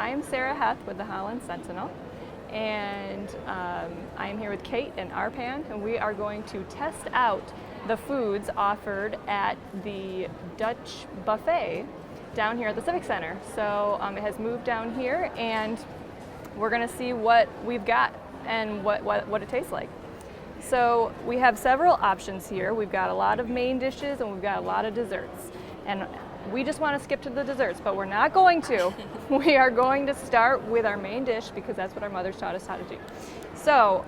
I'm Sarah Heth with the Holland Sentinel, and I am here with Kate and Arpan, and we are going to test out the foods offered at the Dutch buffet down here at the Civic Center. So it has moved down here, and we're going to see what we've got and what it tastes like. So we have several options here. We've got a lot of main dishes and we've got a lot of desserts. And we just want to skip to the desserts, but we're not going to. We are going to start with our main dish because that's what our mothers taught us how to do. So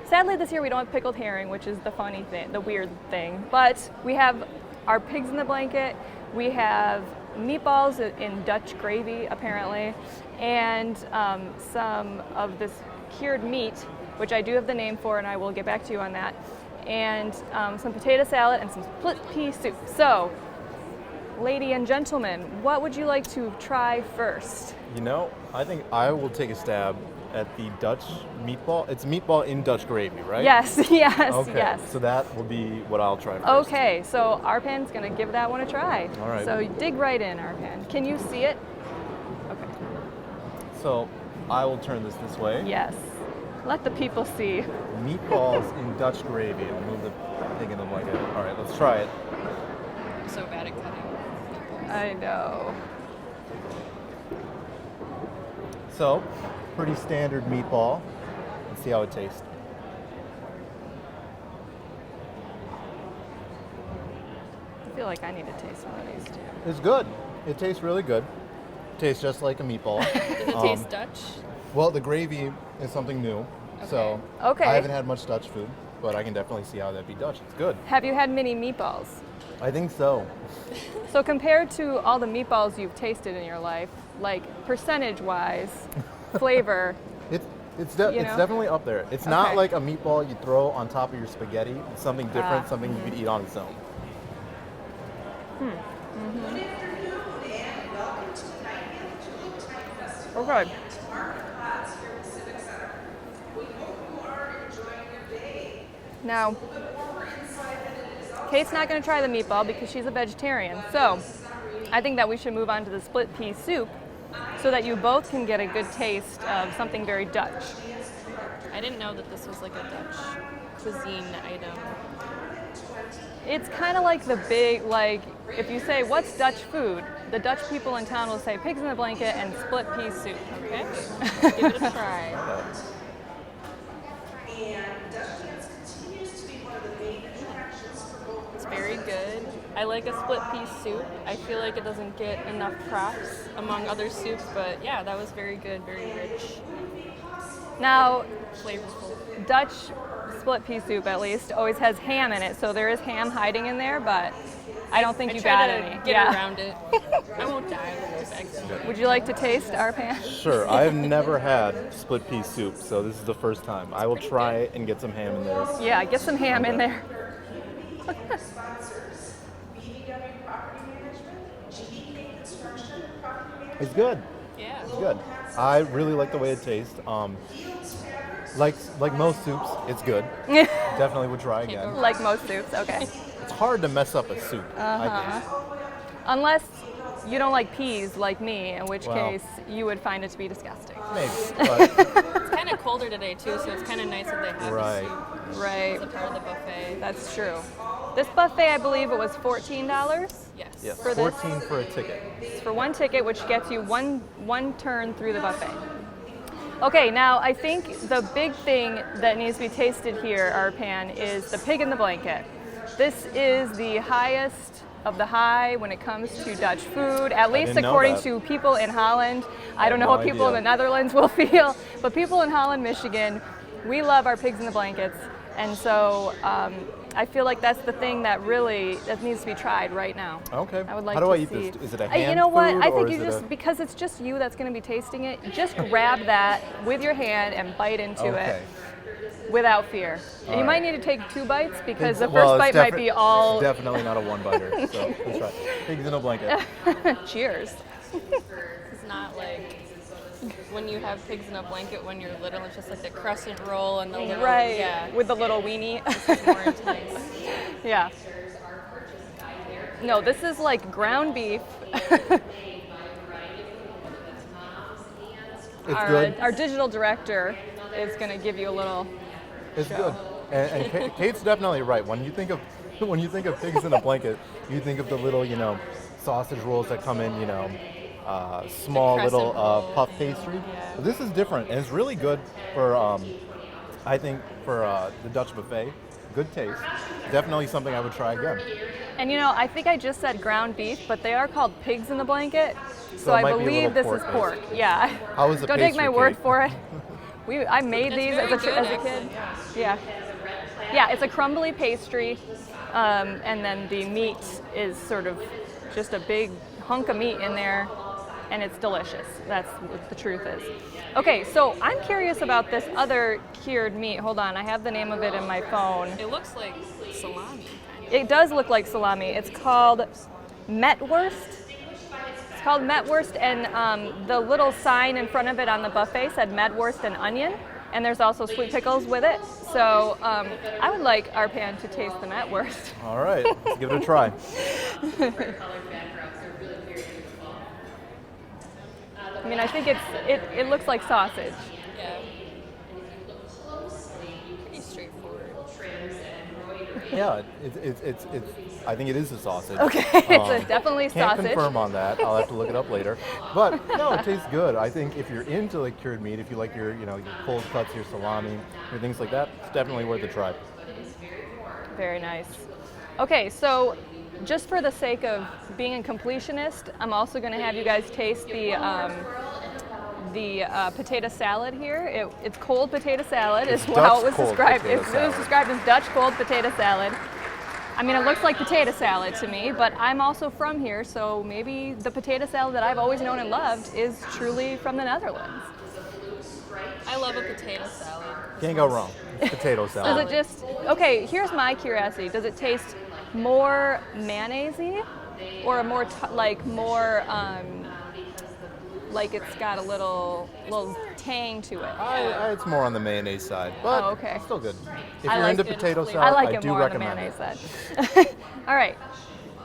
sadly this year we don't have pickled herring, which is the funny thing, the weird thing. But we have our pigs in the blanket. We have meatballs in Dutch gravy, apparently, and some of this cured meat, which I do have the name for, and I will get back to you on that, and some potato salad and some split pea soup. So, lady and gentlemen, what would you like to try first? You know, I think I will take a stab at the Dutch meatball. It's meatball in Dutch gravy, right? Yes, yes, okay. yes. So that will be what I'll try first. Okay, so Arpan's going to give that one a try. All right. So dig right in, Arpan. Can you see it? Okay. So I will turn this way. Yes. Let the people see. Meatballs in Dutch gravy. And move the pig in the blanket. All right, let's try it. I'm so bad at cutting. I know. So, pretty standard meatball. Let's see how it tastes. I feel like I need to taste one of these too. It's good. It tastes really good. Tastes just like a meatball. Does it taste Dutch? Well, the gravy is something new. So Okay. I haven't had much Dutch food, but I can definitely see how that'd be Dutch. It's good. Have you had mini meatballs? I think so. So compared to all the meatballs you've tasted in your life, like percentage-wise, flavor, It's know? definitely up there. It's not Okay. like a meatball you throw on top of your spaghetti. It's something different, something you could eat on its own. okay. Now, Kate's not going to try the meatball because she's a vegetarian. So, I think that we should move on to the split pea soup so that you both can get a good taste of something very Dutch. I didn't know that this was like a Dutch cuisine item. It's kind of like the big, like, if you say, what's Dutch food? The Dutch people in town will say pigs in the blanket and split pea soup. Okay, give it a try. It's very good. I like a split pea soup. I feel like it doesn't get enough props among other soups, but yeah, that was very good, very rich, Now, flavorful. Dutch split pea soup, at least, always has ham in it, so there is ham hiding in there, but I don't think you got any. Get around it. I won't die with this egg. Would you like to taste Arpan? Sure. I've never had split pea soup, so this is the first time. I will try it and get some ham in there. Yeah, get some ham in there. It's good. Yeah. It's good. I really like the way it tastes. Like most soups, it's good. Definitely would try again. Like most soups, okay. It's hard to mess up a soup, I think. Unless you don't like peas like me, in which Well. case you would find it to be disgusting. Maybe. But, It's kind of colder today too, so it's kind of nice that they have Right. the soup Right, as a part of the buffet. that's true. This buffet, I believe it was $14 Yes. yes, For this? 14 for a ticket. for one ticket, which gets you one turn through the buffet. Okay, now I think the big thing that needs to be tasted here, Arpan, is the pig in the blanket. This is the highest of the high when it comes to Dutch food, at least didn't know according that. to people in Holland. I don't know no what people in idea. the Netherlands will feel, but people in Holland, Michigan, we love our pigs in the blankets. And so I feel like that's the thing that needs to be tried right now. Okay. I would like How do to I eat see. this? Is it a hand You know what? food, I or think is you it just a- because it's just you that's going to be tasting it. Just grab that with your hand and bite into Okay. it without fear. And you All might right. need to take 2 bites because the Well, first it's bite might be all. It's definitely not a one-biter. So let's try. Pigs in a blanket. Cheers. It's not like when you have pigs in a blanket when you're little. It's just like the crescent roll and the little Right. yeah. With the little weenie. It's more intense. Yeah. No, this is like ground beef It's good. Our digital director is going to give you a little It's show. good. And Kate's definitely right. When you think of pigs in a blanket, you think of the little, sausage rolls that come in, small crescent little roll. puff pastry. Yeah. But this is different, and it's really good for, I think, for the Dutch buffet. Good taste. Definitely something I would try again. And I think I just said ground beef, but they are called pigs in the blanket. So it I might be a believe little this is pork pork. Yeah. How is the Don't take my pastry, word Kate? for it. I made It's these very as good, a actually, kid. yeah. Yeah, it's a crumbly pastry, and then the meat is sort of just a big hunk of meat in there, and it's delicious. That's what the truth is. Okay, so I'm curious about this other cured meat. Hold on, I have the name of it in my phone. It looks like salami. It does look like salami. It's called Metwurst. It's called Metwurst, and the little sign in front of it on the buffet said Metwurst and onion, and there's also sweet pickles with it. So I would like Arpan to taste the Metwurst. All right, let's give it a try. I mean, I think it looks like sausage. Yeah. Pretty straightforward. Yeah, it's I think it is a sausage. Okay, it's definitely Can't sausage. confirm on that. I'll have to look it up later. But no, it tastes good. I think if you're into like cured meat, if you like your your cold cuts, your salami, your things like that, it's definitely worth a try. Very nice. Okay, so just for the sake of being a completionist, I'm also going to have you guys taste the potato salad here. It's cold potato salad is It's how it Dutch was cold described. potato It was salad. described as Dutch cold potato salad. I mean, it looks like potato salad to me, but I'm also from here, so maybe the potato salad that I've always known and loved is truly from the Netherlands. I love a potato salad. Can't go wrong. It's potato Does salad. it just, okay, here's my curiosity. Does it taste more mayonnaise-y or more, like it's got a little tang to it? It's more on the mayonnaise side, but Oh, okay. still good. If I you're like into it. potato I salad, I like it do more on the recommend mayonnaise it. side. All right,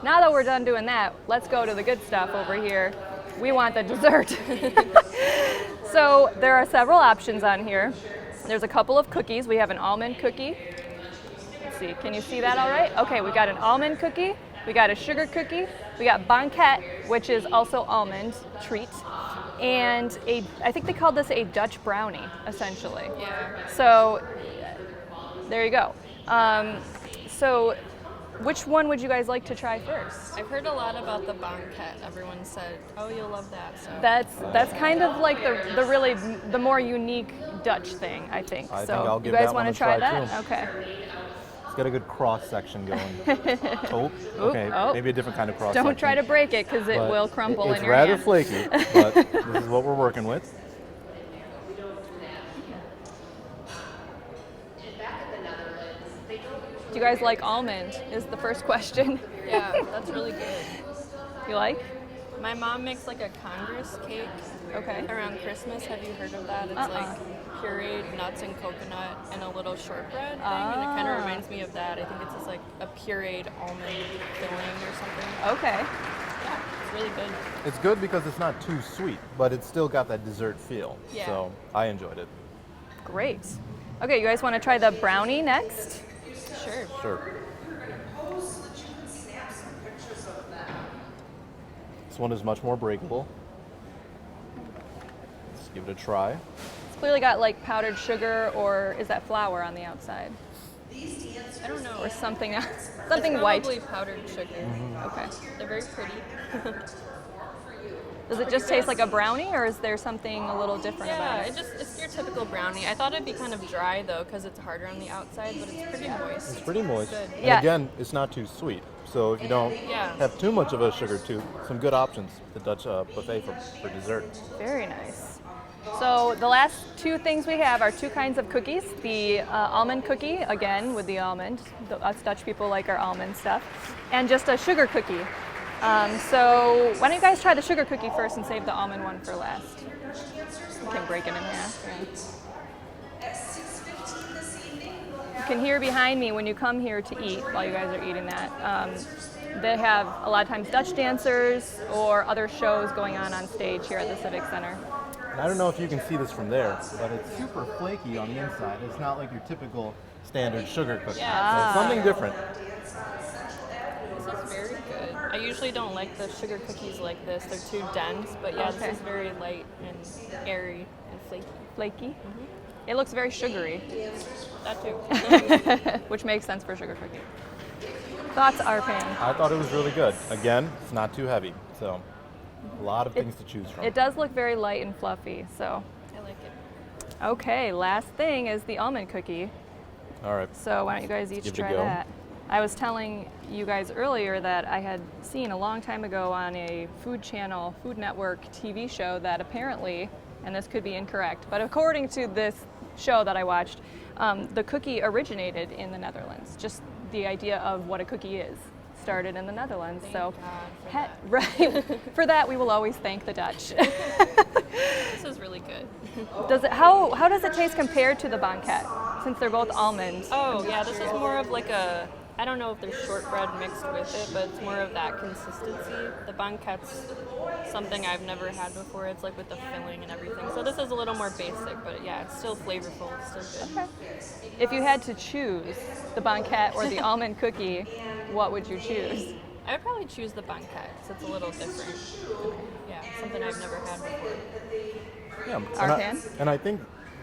now that we're done doing that, let's go to the good stuff over here. We want the dessert. So there are several options on here. There's a couple of cookies. We have an almond cookie. Let's see, can you see that all right? Okay, we got an almond cookie. We got a sugar cookie. We got banquet, which is also almond treat. And I think they called this a Dutch brownie, essentially. Yeah. So there you go. So which one would you guys like to try first? I've heard a lot about the banquet. Everyone said, "Oh, you'll love that." So That's kind of like the more unique Dutch thing, I think. I so think I'll give you guys that want one to a try try, that? too. Okay. It's got a good cross section going. Okay, oh. maybe a different kind of cross section. Don't try to break it because it but will crumble it's in your rather hand. flaky, but this is what we're working with. Do you guys like almond? Is the first question. yeah, that's really good. You like? My mom makes like a Congress cake Okay. around Christmas. Have you heard of that? It's like pureed nuts and coconut and a little shortbread thing, and it kind of reminds me of that. I think it's just like a pureed almond filling or something. Okay. Yeah, it's really good. It's good because it's not too sweet, but it's still got that dessert feel. Yeah. So I enjoyed it. Great. Okay, you guys want to try the brownie next? Sure. Sure. This one is much more breakable. Let's give it a try. It's clearly got like powdered sugar, or is that flour on the outside? I don't know. Or something else? It's Something white. probably powdered sugar. Okay. They're very pretty. Does it just taste like a brownie, or is there something a little different Yeah, about it? it's your typical brownie. I thought it'd be kind of dry though, because it's harder on the outside, but it's pretty moist. It's pretty moist. Good. And Yeah. again, it's not too sweet. So if you don't Yeah. have too much of a sugar tooth, some good options at the Dutch buffet for dessert. Very nice. So the last two things we have are two kinds of cookies. The almond cookie, again with the almond. Us Dutch people like our almond stuff. And just a sugar cookie. So why don't you guys try the sugar cookie first and save the almond one for last? You can break it in half. Yeah. You can hear behind me when you come here to eat, while you guys are eating that. They have a lot of times Dutch dancers or other shows going on stage here at the Civic Center. I don't know if you can see this from there, but it's super flaky on the inside. It's not like your typical standard sugar cookie. Yeah. So it's something different. This is very good. I usually don't like the sugar cookies like this. They're too dense, but yeah, Okay. this is very light and airy and flaky. Flaky. It looks very sugary, That too. which makes sense for sugar cookie. Thoughts, Arpan? I thought it was really good. Again, it's not too heavy, so a lot of things to choose from. It does look very light and fluffy, so. I like it. Okay, last thing is the almond cookie. All right. So why don't you guys each Give it a try go. that? I was telling you guys earlier that I had seen a long time ago on a Food Channel, Food Network TV show that apparently, and this could be incorrect, but according to this show that I watched, the cookie originated in the Netherlands. Just the idea of what a cookie is started in the Netherlands. Thank So, God for right, for that we will always thank the Dutch. This is really good. How does it taste compared to the banquet, since they're both almonds? Oh yeah, this is more of like a, I don't know if there's shortbread mixed with it, but it's more of that consistency. The banquet's something I've never had before. It's like with the filling and everything. So this is a little more basic, but yeah, it's still flavorful. It's still good. Okay. If you had to choose the banquet or the almond cookie, what would you choose? I would probably choose the banquet because it's a little different. Yeah, something I've never had before. Yeah. Arpan? And I think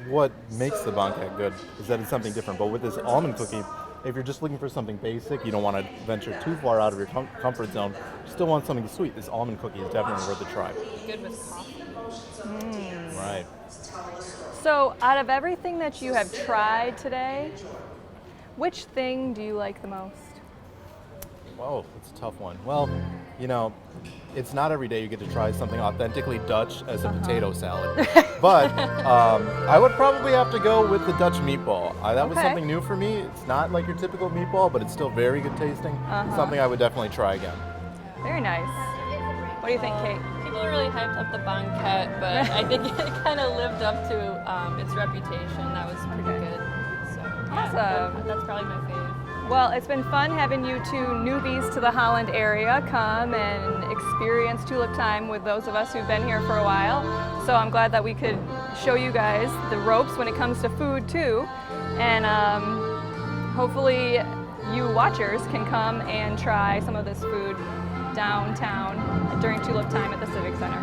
what makes the banquet good is that it's something different. But with this almond cookie, if you're just looking for something basic, you don't want to venture too far out of your comfort zone, you still want something sweet, this almond cookie is definitely worth a try. Good with coffee. Right. So, out of everything that you have tried today, which thing do you like the most? Whoa, that's a tough one. Well, you know, it's not every day you get to try something authentically Dutch as a potato salad. But I would probably have to go with the Dutch meatball. That was Okay. something new for me. It's not like your typical meatball, but it's still very good tasting. Something I would definitely try again. Very nice. What do you think, Kate? People really hyped up the banquet, but I think it kind of lived up to its reputation. That was pretty good. So yeah, Awesome. that's probably my fave. Well, it's been fun having you two newbies to the Holland area come and experience Tulip Time with those of us who've been here for a while. So I'm glad that we could show you guys the ropes when it comes to food too. And hopefully you watchers can come and try some of this food downtown during Tulip Time at the Civic Center.